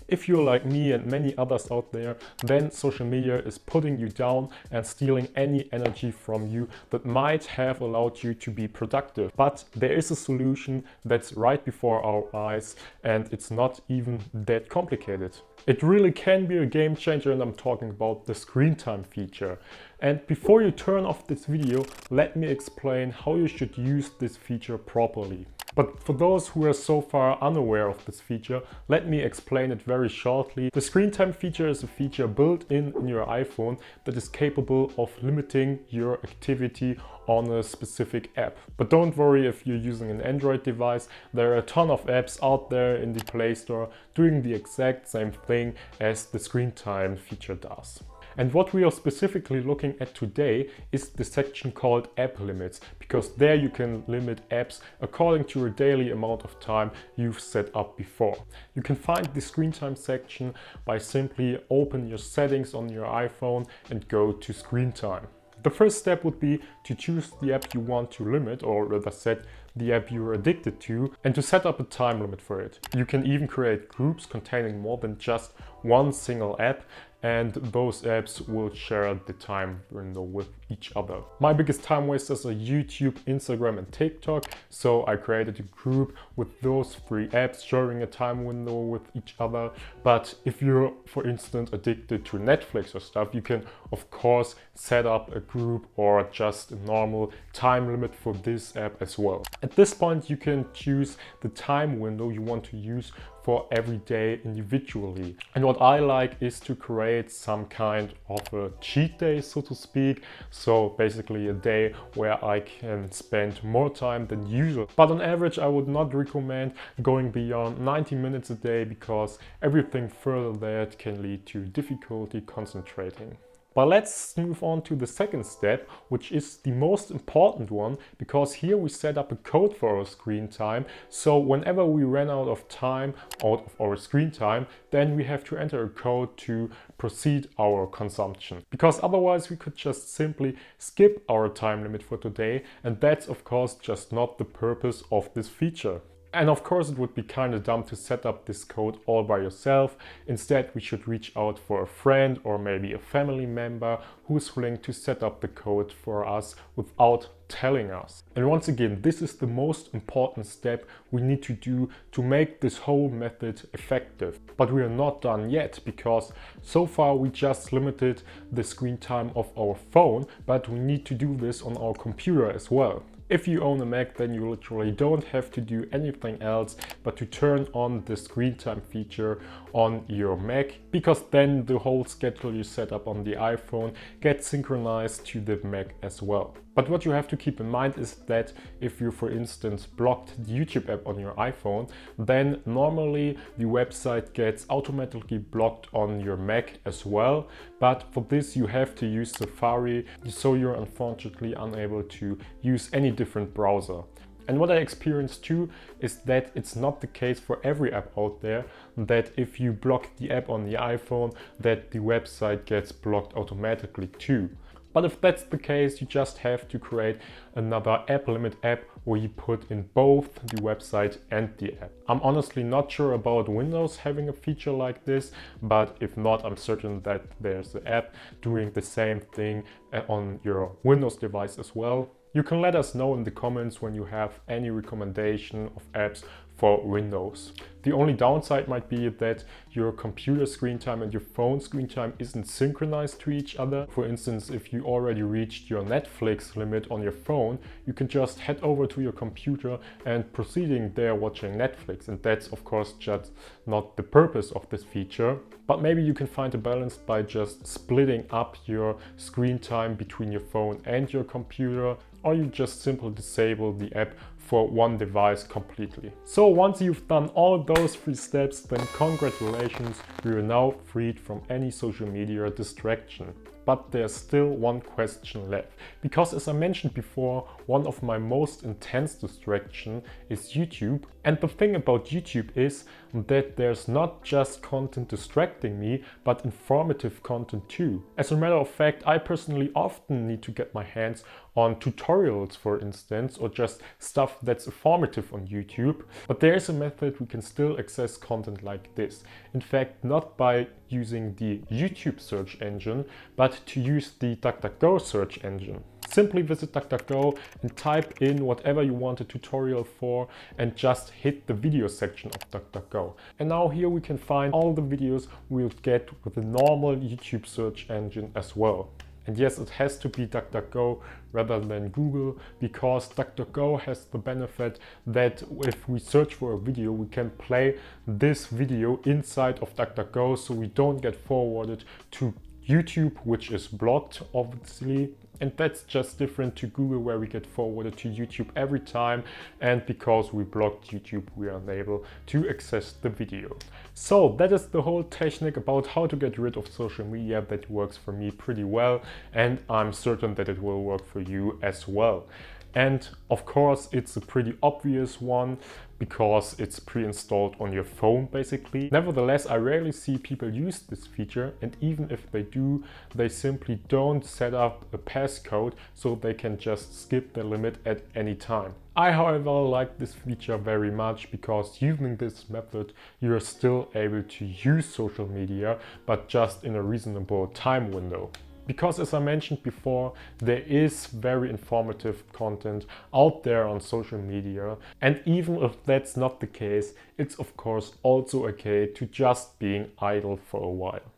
If you're like me and many others out there, then social media is putting you down and stealing any energy from you that might have allowed you to be productive. But there is a solution that's right before our eyes, and it's not even that complicated. It really can be a game changer, and I'm talking about the screen time feature. And before you turn off this video, let me explain how you should use this feature properly. But for those who are so far unaware of this feature, let me explain it very shortly. The screen time feature is a feature built in your iPhone that is capable of limiting your activity on a specific app. But don't worry if you're using an Android device, there are a ton of apps out there in the Play Store doing the exact same thing as the screen time feature does. And what we are specifically looking at today is the section called App Limits, because there you can limit apps according to your daily amount of time you've set up before. You can find the screen time section by simply open your settings on your iPhone and go to screen time. The first step would be to choose the app you want to limit, or rather said, the app you're addicted to, and to set up a time limit for it. You can even create groups containing more than just one single app, and those apps will share the time window with each other. My biggest time wasters are YouTube, Instagram and TikTok, so I created a group with those three apps sharing a time window with each other. But if you're, for instance, addicted to Netflix or stuff, you can of course set up a group or just a normal time limit for this app as well. At this point you can choose the time window you want to use for every day individually. And what I like is to create some kind of a cheat day, so to speak. So basically a day where I can spend more time than usual. But on average, I would not recommend going beyond 90 minutes a day, because everything further that can lead to difficulty concentrating. But let's move on to the second step, which is the most important one, because here we set up a code for our screen time. So whenever we run out of time, out of our screen time, then we have to enter a code to proceed our consumption. Because otherwise we could just simply skip our time limit for today, and that's of course just not the purpose of this feature. And of course it would be kind of dumb to set up this code all by yourself. Instead we should reach out for a friend or maybe a family member who's willing to set up the code for us without telling us. And once again, this is the most important step we need to do to make this whole method effective. But we are not done yet, because so far we just limited the screen time of our phone, but we need to do this on our computer as well. If you own a Mac, then you literally don't have to do anything else but to turn on the screen time feature on your Mac, because then the whole schedule you set up on the iPhone gets synchronized to the Mac as well. But what you have to keep in mind is that if you, for instance, blocked the YouTube app on your iPhone, then normally the website gets automatically blocked on your Mac as well. But for this you have to use Safari, so you're unfortunately unable to use any different browser. And what I experienced too is that it's not the case for every app out there, that if you block the app on the iPhone, that the website gets blocked automatically too. But if that's the case, you just have to create another app limit app where you put in both the website and the app. I'm honestly not sure about Windows having a feature like this, but if not, I'm certain that there's an app doing the same thing on your Windows device as well. You can let us know in the comments when you have any recommendation of apps for Windows. The only downside might be that your computer screen time and your phone screen time isn't synchronized to each other. For instance, if you already reached your Netflix limit on your phone, you can just head over to your computer and proceeding there watching Netflix. And that's of course just not the purpose of this feature. But maybe you can find a balance by just splitting up your screen time between your phone and your computer, or you just simply disable the app for one device completely. So once you've done all those 3 steps, then congratulations, you are now freed from any social media distraction. but there's still one question left. Because as I mentioned before, one of my most intense distractions is YouTube. And the thing about YouTube is that there's not just content distracting me, but informative content too. As a matter of fact, I personally often need to get my hands on tutorials, for instance, or just stuff that's informative on YouTube. But there is a method we can still access content like this. In fact, not by using the YouTube search engine, but to use the DuckDuckGo search engine. Simply visit DuckDuckGo and type in whatever you want a tutorial for and just hit the video section of DuckDuckGo. And now here we can find all the videos we'll get with the normal YouTube search engine as well. And yes, it has to be DuckDuckGo rather than Google, because DuckDuckGo has the benefit that if we search for a video, we can play this video inside of DuckDuckGo, so we don't get forwarded to YouTube, which is blocked, obviously. And that's just different to Google, where we get forwarded to YouTube every time. And because we blocked YouTube, we are unable to access the video. So that is the whole technique about how to get rid of social media. That works for me pretty well, and I'm certain that it will work for you as well. And of course, it's a pretty obvious one because it's pre-installed on your phone basically. Nevertheless, I rarely see people use this feature, and even if they do, they simply don't set up a passcode so they can just skip the limit at any time. I, however, like this feature very much because using this method, you're still able to use social media, but just in a reasonable time window. Because as I mentioned before, there is very informative content out there on social media. And even if that's not the case, it's of course also okay to just being idle for a while.